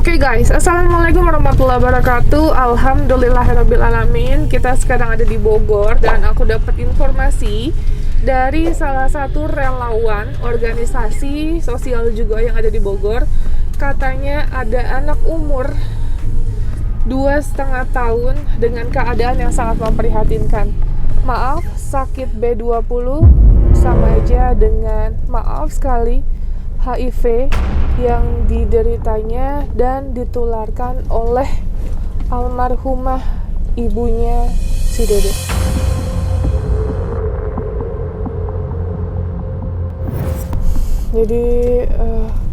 Oke guys, assalamualaikum warahmatullahi wabarakatuh. Alhamdulillahirrabbilalamin. Kita sekarang ada di Bogor dan aku dapat informasi dari salah satu relawan organisasi sosial juga yang ada di Bogor. Katanya ada anak umur 2,5 tahun dengan keadaan yang sangat memprihatinkan. Maaf, sakit B20 sama aja dengan, maaf sekali, HIV yang dideritanya dan ditularkan oleh almarhumah ibunya si Dede. Jadi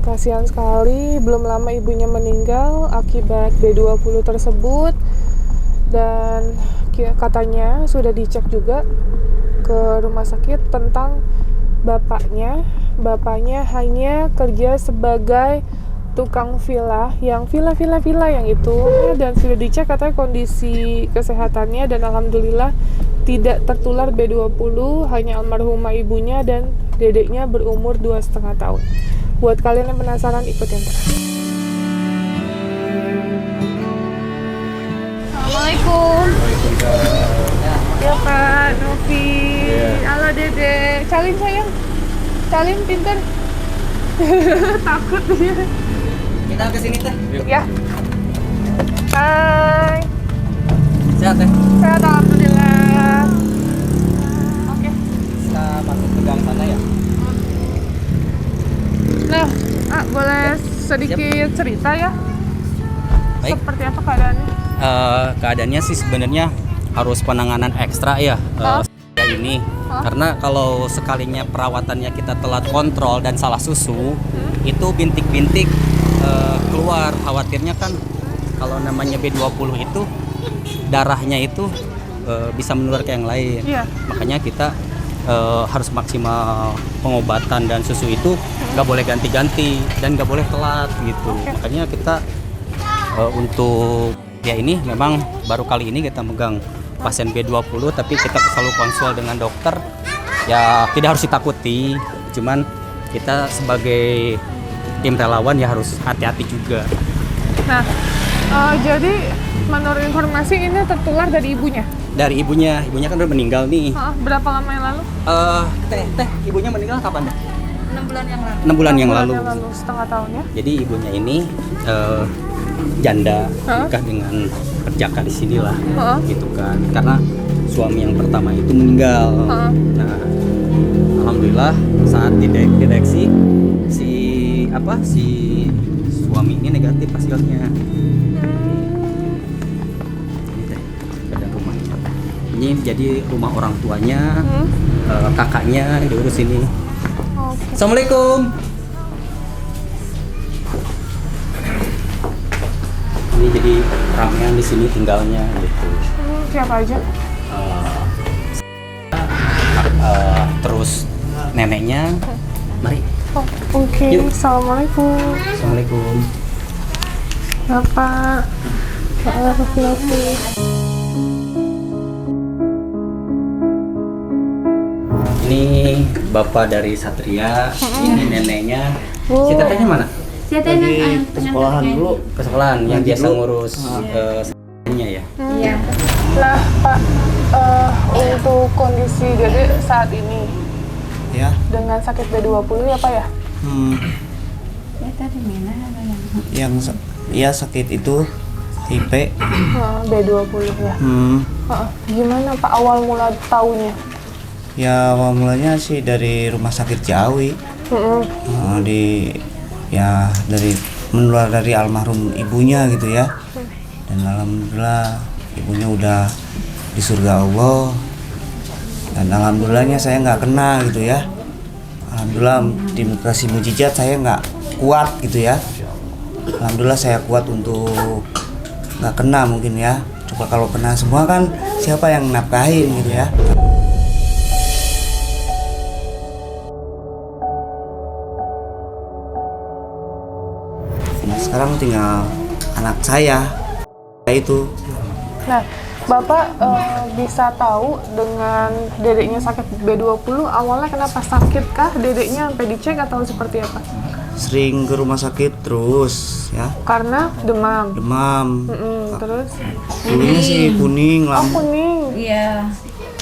kasihan sekali, belum lama ibunya meninggal akibat B20 tersebut dan katanya sudah dicek juga ke rumah sakit tentang bapaknya hanya kerja sebagai tukang villa yang itu, dan sudah dicek katanya kondisi kesehatannya dan alhamdulillah tidak tertular B20, hanya almarhumah ibunya dan dedeknya berumur 2,5 tahun. Buat kalian yang penasaran, ikutin terus. Assalamualaikum. Ya Pak Novi. Halo Dede. Salim sayang. Salim pinter. Takut dia. Kita ke sini teh. Ya. Hai. Sehat teh. Sehat alhamdulillah. Oke. Kita masuk ke gang sana ya. Nah, boleh sedikit cerita ya? Baik. Seperti apa keadaannya? Keadaannya sih sebenarnya harus penanganan ekstra ya. Ini karena kalau sekalinya perawatannya kita telat kontrol dan salah susu, itu bintik-bintik keluar. Khawatirnya kan kalau namanya B20 itu darahnya itu bisa menular ke yang lain. Iya. Makanya kita harus maksimal pengobatan dan susu itu nggak boleh ganti-ganti dan nggak boleh telat gitu. Makanya kita untuk ya ini memang baru kali ini kita megang pasien B20, tapi kita selalu konsul dengan dokter. Ya tidak harus ditakuti, cuman kita sebagai tim relawan ya harus hati-hati juga. Nah, jadi menurut informasi ini tertular dari ibunya? Dari ibunya kan udah meninggal nih. Berapa lama yang lalu? Teh, ibunya meninggal kapan deh? 6 bulan yang lalu. 6 bulan yang lalu. Setengah tahun ya? Jadi ibunya ini janda, nikah dengan perjaka di sinilah, gitu kan. Karena suami yang pertama itu meninggal. Nah, alhamdulillah saat dideteksi si suami ini negatif hasilnya. Ini teh ada rumahnya. Ini jadi rumah orang tuanya, kakaknya diurus ini. Okay. Assalamualaikum. Ini jadi ramean di sini tinggalnya gitu. Siapa aja? Terus neneknya, mari. Oke. Yuk. Assalamualaikum. Assalamualaikum. Bapak. Ini bapak dari Satria, ini neneknya. Si tetehnya mana? Lagi ke sekolahan dulu. Ke sekolahan yang biasa ngurus ya. Iya. Nah Pak, untuk kondisi Dede saat ini Ya. dengan sakit B20 ya Pak ya? Ya tadi mana Yang sakit itu HIV. B20 ya. Gimana Pak awal mula taunya? Ya awal mulanya sih dari rumah sakit Ciawi. Dari menular dari almarhum ibunya gitu ya. Dan alhamdulillah ibunya udah di surga Allah. Dan alhamdulillahnya saya nggak kena gitu ya. Alhamdulillah dikasih mujizat, saya nggak kuat gitu ya. Alhamdulillah saya kuat untuk nggak kena mungkin ya. Coba kalau kena semua kan siapa yang nafkahin gitu ya. Nah, sekarang tinggal anak saya itu. Nah, Bapak bisa tahu dengan dedeknya sakit B20 awalnya kenapa sakit kah? Dedeknya sampai dicek atau seperti apa? sering ke rumah sakit terus ya. Karena demam. Terus Dulunya sih kuning, kuning. Iya.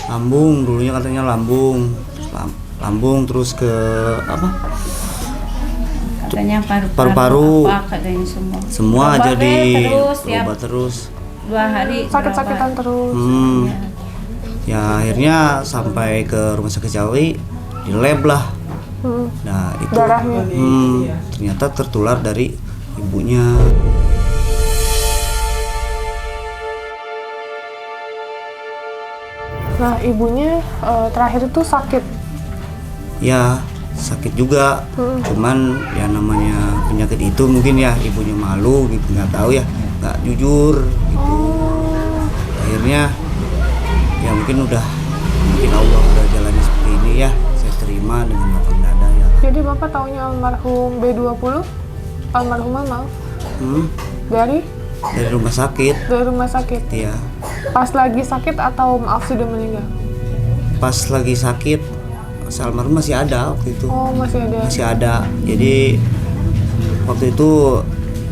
lambung, dulunya katanya lambung. Lambung terus ke apa? Katanya Paru-paru. apa katanya semua. Semua Obatnya jadi terus, tiap obat terus. 2 hari Sakit-sakitan berobat. terus. Ya akhirnya sampai ke rumah sakit Jawi di lab lah. Nah itu Darahnya. ternyata tertular dari ibunya. Nah, ibunya terakhir itu sakit. Ya sakit juga, cuman ya namanya penyakit itu mungkin ya ibunya malu gitu, nggak tahu ya, nggak jujur gitu. Akhirnya ya mungkin Allah udah jalani seperti ini ya, saya terima dengan lapang dada ya. Jadi Bapak taunya almarhum B20? Almarhumah maaf. Dari Rumah sakit. dari rumah sakit. Ya Pas lagi sakit atau maaf sudah meninggal? pas lagi sakit, almarhum masih ada waktu itu. Oh, masih ada. Masih ada. Jadi waktu itu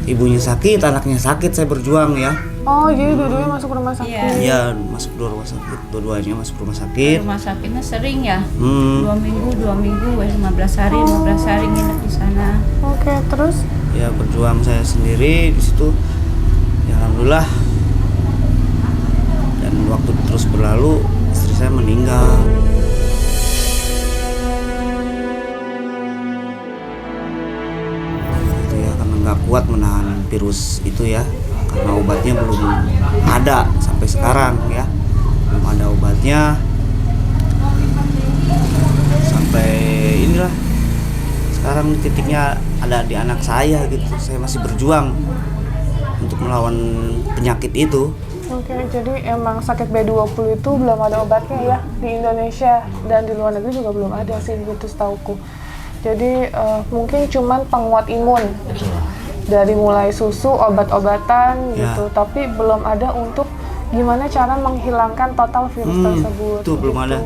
ibunya sakit, anaknya sakit, saya berjuang ya. Oh, jadi dua-duanya masuk rumah sakit. Iya. Iya, masuk rumah sakit, dua-duanya masuk rumah sakit. Rumah sakitnya sering ya. Hmm. 2 minggu, 15 hari nginep di sana. Oke, terus Ya berjuang saya sendiri di situ. Ya alhamdulillah. Dan waktu terus berlalu, istri saya meninggal. Itu ya karena nggak kuat menahan virus itu ya. Karena obatnya belum ada sampai sekarang ya. Belum ada obatnya. Sampai inilah sekarang titiknya ada di anak saya gitu. Saya masih berjuang untuk melawan penyakit itu. oke, jadi emang sakit B20 itu belum ada obatnya ya di Indonesia, dan di luar negeri juga belum ada sih gitu setauku. Jadi mungkin cuman penguat imun dari mulai susu, obat-obatan gitu, tapi belum ada untuk gimana cara menghilangkan total virus tersebut. Itu belum ada.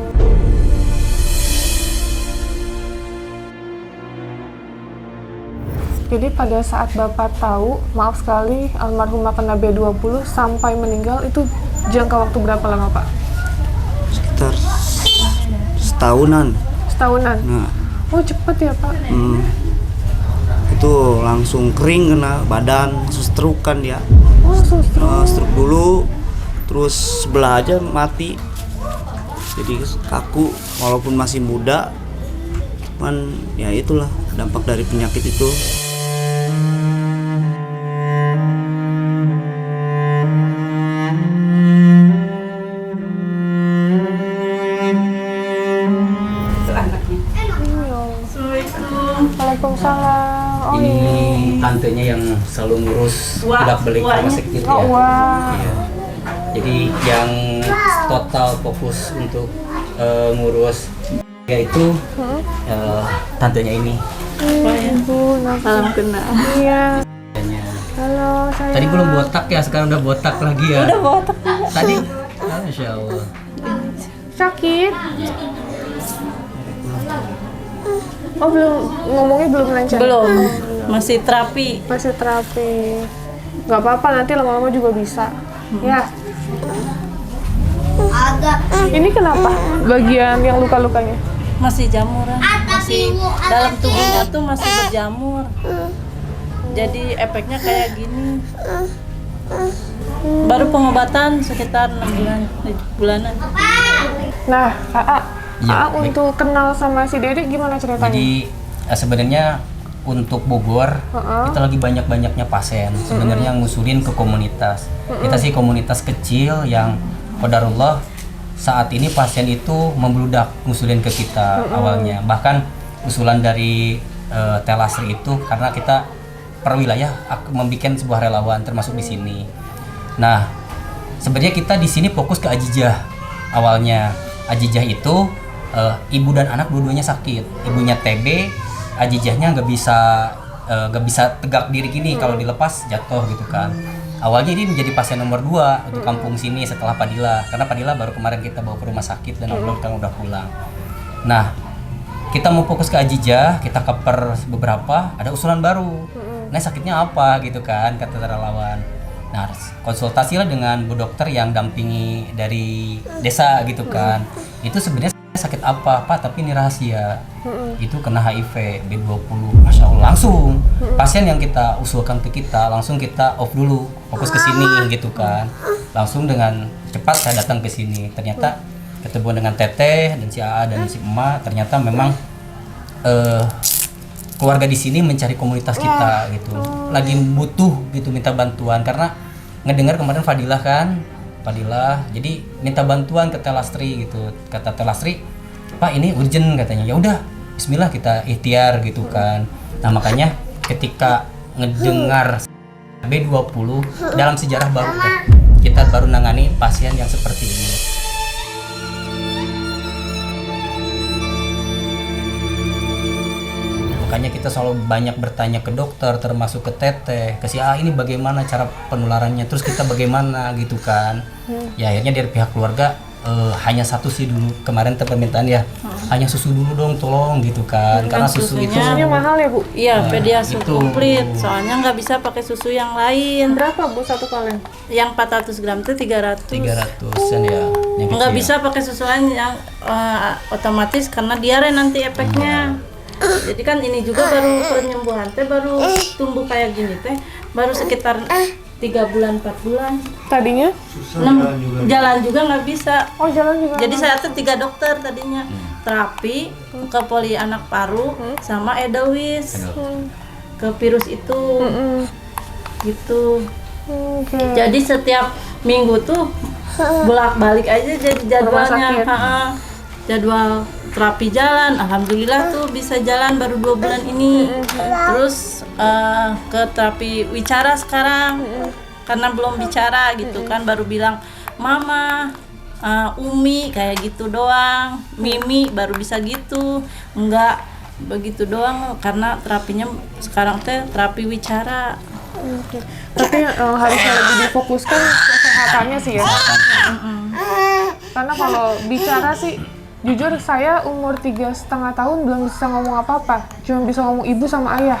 Jadi pada saat Bapak tahu, maaf sekali, almarhumah kena B20 sampai meninggal, itu jangka waktu berapa lama Pak? Sekitar setahunan. Setahunan? Nah, Oh, cepet ya Pak? itu langsung kering kena badan, stroke kan dia. Oh, suster. Stroke dulu, terus sebelah aja mati. Jadi kaku walaupun masih muda. Cuman ya itulah dampak dari penyakit itu. Waalaikumsalam. Oh, Ini tantenya yang selalu ngurus bolak-balik rumah sakit ya. wah. Iya. Jadi yang total fokus untuk ngurus yaitu tantenya ini. Ibu, Salam kenal. iya. Tantenya. Halo, saya. Tadi belum botak ya, sekarang udah botak lagi ya. Udah botak. Tadi, Masya Allah. Sakit? Oh, ngomongnya belum lancar? Belum. Masih terapi. Masih terapi. Nggak apa-apa, nanti lama-lama juga bisa. Ya. Ini kenapa? Bagian yang luka-lukanya? Masih jamuran. Masih dalam tubuhnya tuh masih berjamur. Jadi efeknya kayak gini. Baru pengobatan sekitar 6 bulanan. Nah, Aa, Iya, Aa baik. untuk kenal sama si Dede gimana ceritanya? Jadi sebenarnya untuk Bogor kita lagi banyak-banyaknya pasien sebenarnya ngusulin ke komunitas. Kita sih komunitas kecil yang qadarullah saat ini pasien itu membludak ngusulin ke kita awalnya. Bahkan usulan dari Telasri itu karena kita per wilayah membuat sebuah relawan termasuk di sini. Nah, sebenarnya kita di sini fokus ke Ajijah awalnya. Ajijah itu ibu dan anak dua-duanya sakit. Ibunya TB, Ajijahnya nggak bisa tegak diri gini, kalau dilepas jatuh gitu kan. Awalnya ini menjadi pasien nomor 2 untuk kampung sini setelah Padilla, karena Padilla baru kemarin kita bawa ke rumah sakit dan alhamdulillah sekarang udah pulang. Nah, kita mau fokus ke ajijah, kita cover beberapa, ada usulan baru. Nah sakitnya apa gitu kan, kata relawan. Nah konsultasilah dengan bu dokter yang dampingi dari desa gitu kan. Itu sebenarnya sakit apa Pak, tapi ini rahasia. Itu kena HIV B20. Masya Allah, langsung pasien yang kita usulkan ke kita langsung kita off dulu, fokus ke sini gitu kan. Langsung dengan cepat saya datang ke sini. Ternyata ketemu dengan Teteh dan si AA dan si Emak, ternyata memang keluarga di sini mencari komunitas kita gitu, lagi butuh gitu, minta bantuan karena ngedengar kemarin Fadilah jadi minta bantuan ke Telastri gitu. Kata Telastri, Pak ini urgent katanya. Ya udah Bismillah kita ikhtiar gitu kan. Nah makanya ketika ngedengar B20 dalam sejarah baru kita baru nangani pasien yang seperti ini. Makanya kita selalu banyak bertanya ke dokter, termasuk ke Teteh, ke si A, ini bagaimana cara penularannya, terus kita bagaimana gitu kan. Ya akhirnya dari pihak keluarga hanya satu sih dulu kemarin permintaan ya, hanya susu dulu dong tolong gitu kan, karena susu itu Susunya mahal ya Bu? Iya, pediasur itu. komplit. Soalnya nggak bisa pakai susu yang lain. Berapa Bu satu kaleng? Yang 400 gram itu 300. 300-an ya. Yang Nggak kecil. bisa pakai susu lain yang otomatis karena diare nanti efeknya. Jadi kan ini juga baru penyembuhan teh baru tumbuh kayak gini teh baru sekitar 3 bulan 4 bulan. Tadinya? 6 jalan juga nggak bisa. Oh jalan juga. Jadi saya tuh 3 dokter tadinya, terapi ke poli anak paru sama Edawis ke virus itu gitu. Oke. Jadi setiap minggu tuh bolak-balik aja jadi jadwalnya. sakit. Jadwal terapi jalan, alhamdulillah tuh bisa jalan baru 2 bulan ini. Terus ke terapi wicara sekarang karena belum bicara gitu kan, baru bilang mama, Umi kayak gitu doang, Mimi baru bisa gitu, enggak begitu doang karena terapinya sekarang teh terapi wicara. Oke. Tapi harusnya lebih difokuskan kesehatannya sih ya. Karena kalau bicara sih, jujur saya umur 3,5 tahun belum bisa ngomong apa-apa. Cuma bisa ngomong ibu sama ayah.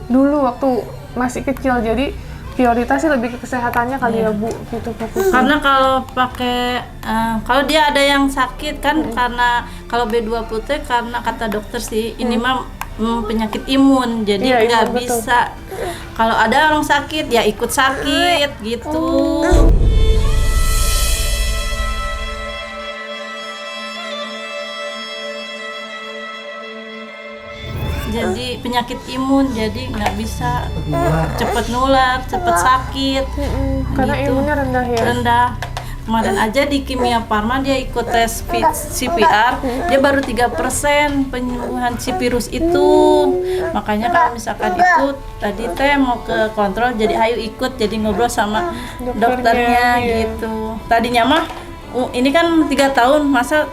Dulu waktu masih kecil, jadi prioritas sih lebih ke kesehatannya kali ya Bu, gitu fokusnya. Karena kalau pakai kalau dia ada yang sakit kan karena kalau B20 teh karena kata dokter sih ini mah penyakit imun, jadi Iya, nggak betul. bisa. Kalau ada orang sakit ya ikut sakit gitu. Jadi penyakit imun, jadi nggak bisa cepet nular, cepet sakit. Karena gitu. imunnya rendah ya. Rendah. Kemarin aja di Kimia Farma dia ikut tes CPR, dia baru 3% penyembuhan si virus itu. Makanya kalau misalkan itu tadi teh mau ke kontrol, jadi ayo ikut, jadi ngobrol sama dokternya iya. gitu. Tadinya mah ini kan 3 tahun, masa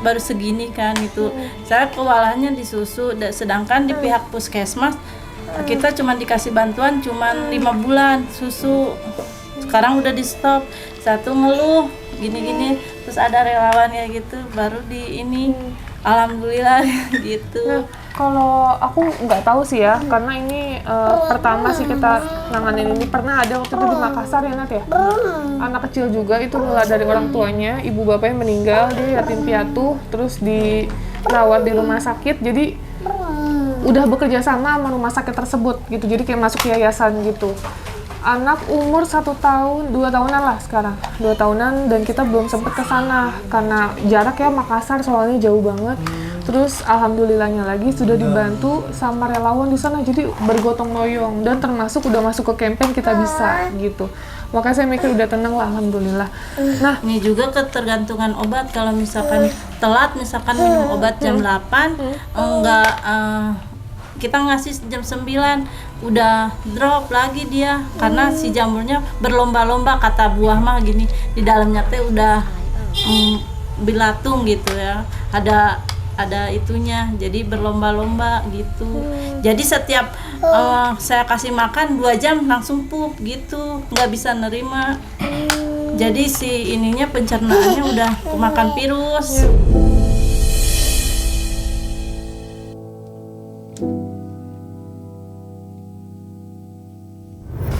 baru segini kan gitu. Saya kewalahannya di susu, sedangkan di pihak puskesmas kita cuma dikasih bantuan cuma 5 bulan susu. Sekarang udah di stop. Satu ngeluh gini-gini, terus ada relawan ya gitu, baru di ini alhamdulillah gitu. Nah, kalau aku nggak tahu sih ya, karena ini pertama sih kita nanganin ini. Pernah ada waktu itu di Makassar ya Nat ya, anak kecil juga itu nular dari orang tuanya, ibu bapaknya meninggal, dia yatim piatu, terus dirawat di rumah sakit. Jadi udah bekerja sama rumah sakit tersebut gitu, jadi kayak masuk yayasan gitu. Anak umur 1 tahun, 2 tahunan lah sekarang, 2 tahunan, dan kita belum sempet ke sana karena jarak ya, Makassar soalnya jauh banget. Terus alhamdulillahnya lagi sudah dibantu sama relawan di sana, jadi bergotong royong dan termasuk udah masuk ke campaign kita bisa gitu. Makanya saya mikir udah tenang lah, alhamdulillah. Nah, Ini juga ketergantungan obat, kalau misalkan telat misalkan minum obat jam 8 enggak kita ngasih jam 9 udah drop lagi dia karena si jamurnya berlomba-lomba, kata buah mah gini, di dalamnya teh udah bilatung gitu ya, ada itunya, jadi berlomba-lomba gitu. Jadi setiap saya kasih makan 2 jam langsung pup gitu, nggak bisa nerima. Jadi si ininya pencernaannya udah kemakan virus.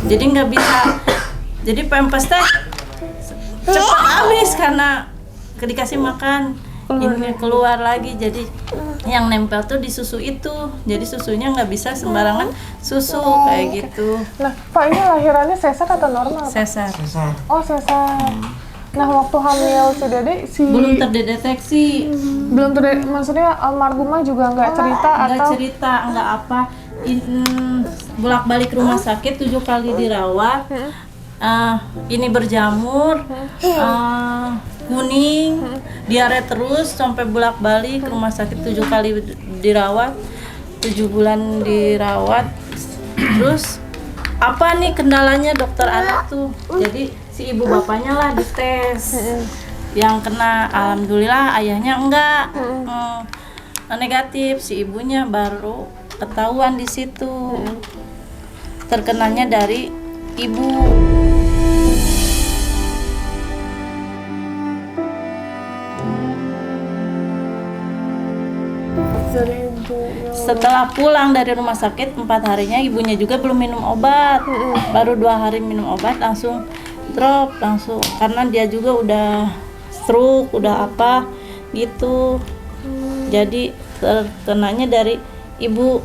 jadi nggak bisa, jadi pempes teh cepat habis karena dikasih makan ini keluar lagi. Jadi yang nempel tuh di susu itu, jadi susunya nggak bisa sembarangan susu kayak gitu. Nah, Pak, ini lahirannya sesar atau normal? Sesar. Oh, sesar. Nah, waktu hamil si Dede Belum terdeteksi. maksudnya almarhumah juga nggak cerita Nggak atau cerita, nggak apa. Bolak-balik rumah sakit 7 kali dirawat. Ini berjamur, kuning, diare terus sampai bolak-balik rumah sakit 7 kali dirawat, 7 bulan dirawat. Terus apa nih kendalanya dokter anak tuh? Jadi si ibu bapaknya lah dites, yang kena alhamdulillah, ayahnya enggak, negatif. Si ibunya baru ketahuan di situ, terkenanya dari ibu. dari ibu? Setelah pulang dari rumah sakit 4 harinya ibunya juga belum minum obat, baru 2 hari minum obat langsung drop langsung, karena dia juga udah stroke, udah apa gitu. Jadi terkenanya dari ibu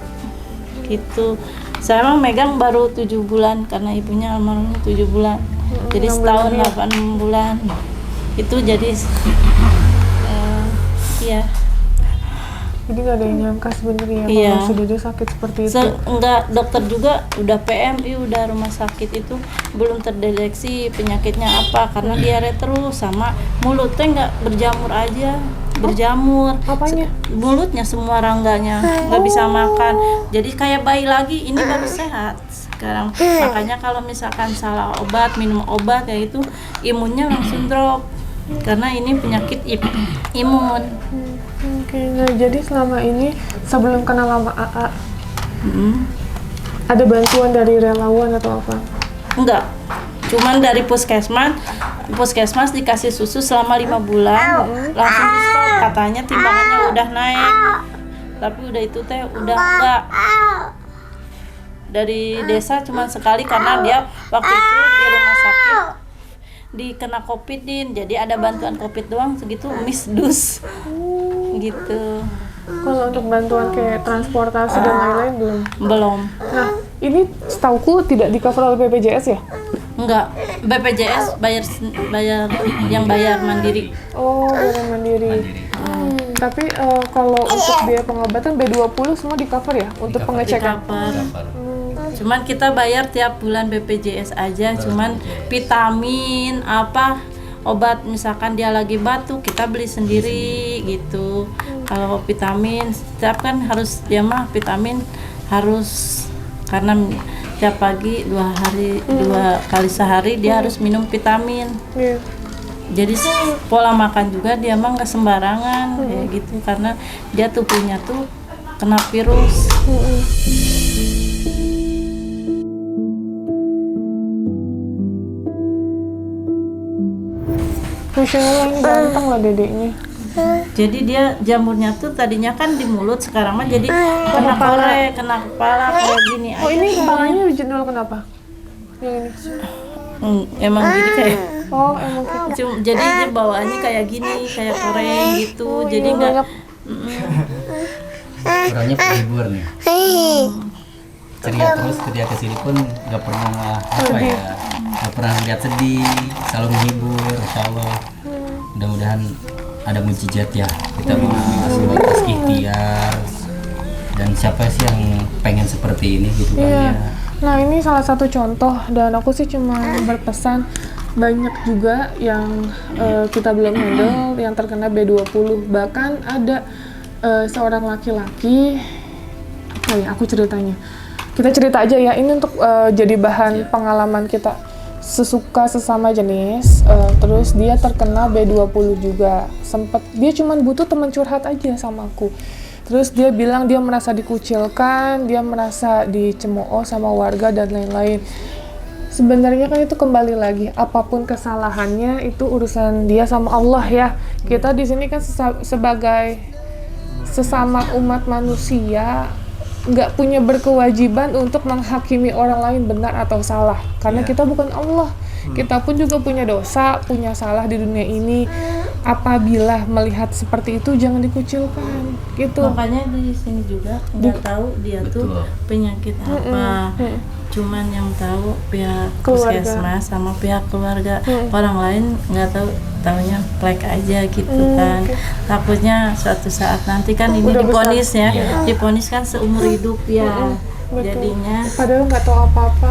gitu. Saya emang megang baru 7 bulan karena ibunya almarhum 7 bulan. Jadi setahun 8 bulan itu. Jadi iya. Jadi nggak ada yang nyangka sebenarnya Iya. kalau si Dede sakit seperti itu. Enggak, dokter juga udah PMI, udah rumah sakit itu belum terdeteksi penyakitnya apa, karena diare terus, sama mulutnya nggak berjamur aja, berjamur. Apanya? Mulutnya semua rangganya nggak bisa makan, jadi kayak bayi lagi. Ini baru sehat sekarang. Makanya kalau misalkan salah obat, minum obat ya itu imunnya langsung drop, karena ini penyakit imun. Oke, nah jadi selama ini sebelum kenal sama AA, ada bantuan dari relawan atau apa? Enggak, cuman dari puskesmas dikasih susu selama 5 bulan, langsung di stop, katanya timbangannya udah naik, tapi udah itu teh udah enggak. Dari desa cuman sekali, karena dia waktu itu di rumah sakit dikena COVID-in, jadi ada bantuan COVID doang segitu, misdus gitu. Kalau untuk bantuan kayak transportasi dan lain-lain Belum. Nah, ini setauku tidak di cover oleh BPJS ya? Enggak, BPJS bayar yang bayar mandiri. Oh, bayar mandiri. Tapi kalau untuk biaya pengobatan B20 semua di cover ya untuk pengecekan? Cover. Cuman kita bayar tiap bulan BPJS aja, cuman vitamin apa obat misalkan dia lagi batuk kita beli sendiri gitu. Kalau vitamin setiap kan harus dia mah vitamin harus, karena tiap pagi 2 kali sehari dia harus minum vitamin. Iya. Jadi pola makan juga dia mah nggak sembarangan kayak gitu, karena dia tubuhnya tuh kena virus. Masya Allah, ini ganteng lah dedeknya. Jadi dia jamurnya tuh tadinya kan di mulut, sekarang mah jadi kena kepala kayak gini aja. Oh, ini kayaknya. kepalanya jendul kenapa? Yang ini? Emang gini kayak Oh, emang gitu. jadi dia bawaannya kayak gini, kayak koreng gitu. Jadi Iya, nggak banyak. Orangnya penghibur nih. Ceria terus kerja kesini pun nggak pernah nggak pernah lihat sedih, selalu menghibur. Insya Allah mudah-mudahan ada mujizat ya, kita mau sebatas ikhtiar, dan siapa sih yang pengen seperti ini gitu kan Iya. ya. Nah, ini salah satu contoh, dan aku sih cuma berpesan banyak juga yang kita belum handle yang terkena B20. Bahkan ada seorang laki-laki, apa ya aku ceritanya, kita cerita aja ya, ini untuk jadi bahan pengalaman kita. Sesuka sesama jenis, terus dia terkena B20 juga. Sempet dia cuman butuh teman curhat aja sama aku. Terus dia bilang dia merasa dikucilkan, dia merasa dicemooh sama warga dan lain-lain. Sebenarnya kan itu kembali lagi, apapun kesalahannya itu urusan dia sama Allah ya. Kita di sini kan sebagai sesama umat manusia, nggak punya berkewajiban untuk menghakimi orang lain benar atau salah, karena kita bukan Allah. Kita pun juga punya dosa, punya salah di dunia ini. Apabila melihat seperti itu, jangan dikucilkan, gitu. Makanya di sini juga nggak tahu dia tuh penyakit apa. Cuman yang tahu pihak Keluarga. puskesmas sama pihak keluarga. Orang lain nggak tahu, taunya plek aja gitu kan. Takutnya suatu saat nanti kan ini Udah diponis besar. ya, diponis kan seumur hidup ya. Betul. Jadinya Padahal nggak tahu apa-apa.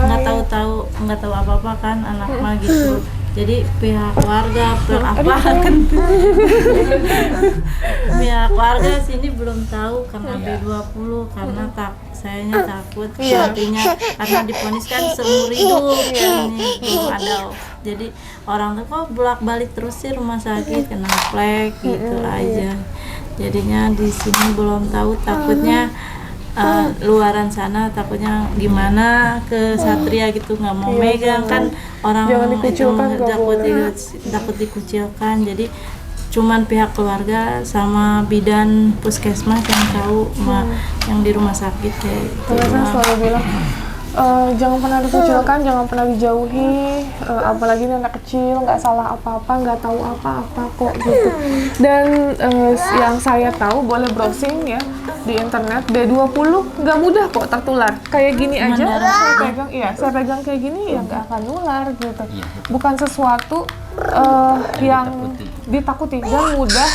nggak tahu apa-apa kan anak mah gitu. Jadi pihak warga pihak warga sini belum tahu karena B20, karena sayanya takut artinya karena diponis kan seumur hidup ini belum ada. Jadi orang tuh kok bolak-balik terus sih rumah sakit kena plek gitu aja. Jadinya di sini belum tahu, takutnya luaran sana takutnya gimana ke Satria gitu, nggak mau megang kan orang Jangan dikucilkan, itu nggak boleh. takut dikucilkan. Jadi cuman pihak keluarga sama bidan puskesmas yang tahu yang di rumah sakit kayak gitu. Karena saya selalu bilang jangan pernah dikucilkan, jangan pernah dijauhi, apalagi ini anak kecil, nggak salah apa-apa, nggak tahu apa-apa kok gitu. Dan yang saya tahu, boleh browsing ya di internet, B20 nggak mudah kok tertular. Kayak gini Cuman aja, darah saya pegang kayak gini ya nggak akan nular gitu. Bukan sesuatu yang ditakuti dan mudah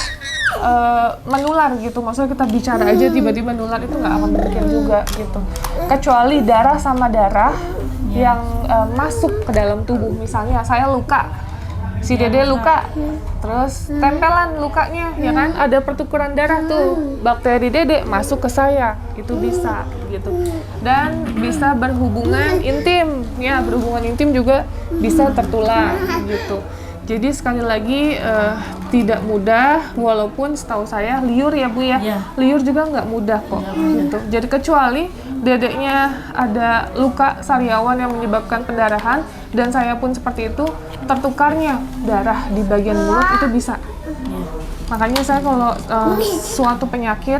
menular gitu. Maksudnya kita bicara aja tiba-tiba nular, itu nggak akan mungkin juga gitu. Kecuali darah sama darah yang masuk ke dalam tubuh. Misalnya saya luka, si Dede luka, terus tempelan lukanya, ya kan? Ada pertukaran darah tuh, bakteri Dede masuk ke saya, itu bisa gitu. Dan bisa berhubungan intim, ya berhubungan intim juga bisa tertular gitu. Jadi sekali lagi tidak mudah, walaupun setahu saya liur ya Bu ya, liur juga nggak mudah kok gitu. Jadi kecuali dedeknya ada luka sariawan yang menyebabkan pendarahan, dan saya pun seperti itu, tertukarnya darah di bagian mulut itu bisa. Makanya saya kalau suatu penyakit,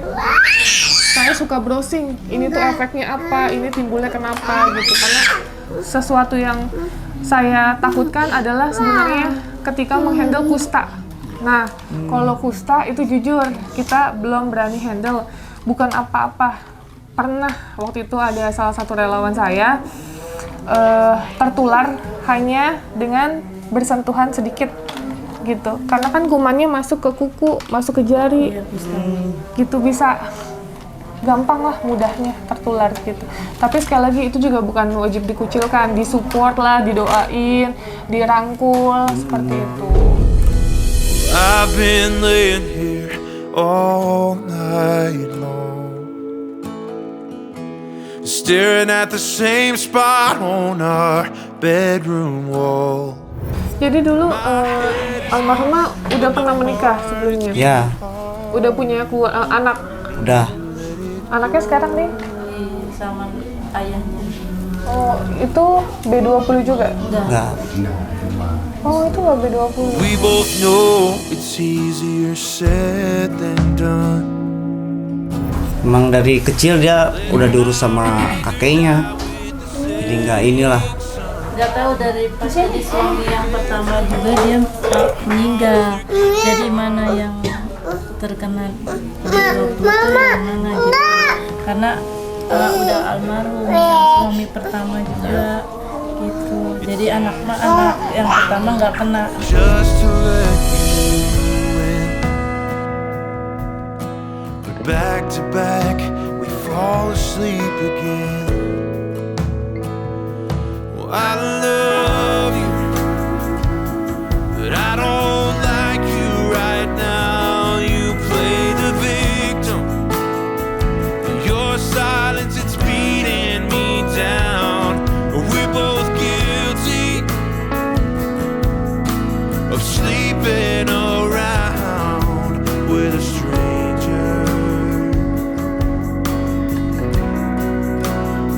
saya suka browsing, ini tuh efeknya apa, ini timbulnya kenapa gitu. Karena sesuatu yang saya takutkan adalah sebenarnya ketika menghandle kusta. Nah, kalau kusta itu jujur kita belum berani handle, bukan apa-apa. Pernah waktu itu ada salah satu relawan saya tertular hanya dengan bersentuhan sedikit gitu. Karena kan kumannya masuk ke kuku, masuk ke jari, gitu bisa. Gampang lah, mudahnya tertular gitu. Tapi sekali lagi itu juga bukan wajib dikucilkan, disupport lah, didoain, dirangkul, seperti itu. I've been laying here all night long, staring at the same spot on our bedroom wall. Jadi dulu almarhumah udah pernah menikah sebelumnya? Ya, Udah punya anak? udah. Anaknya sekarang nih? Sama ayahnya. Oh, itu B20 juga? Enggak. Oh, itu nggak B20. We both know it's easier said than done. Emang dari kecil dia udah diurus sama kakeknya. Jadi nggak inilah. Nggak tahu dari pas jadi suami yang pertama juga dia meninggal. Jadi mana yang terkena B20 itu yang mana gitu. Karena udah almarhum yang suami pertama juga gitu. Jadi anak yang pertama nggak kena. Just to let you in, but back to back we fall asleep again. Well, I love you, but I don't like you right now. You play the victim, your silence, it's beating me down. We're both guilty of sleeping around with a stranger.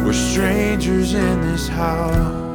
We're strangers in this house.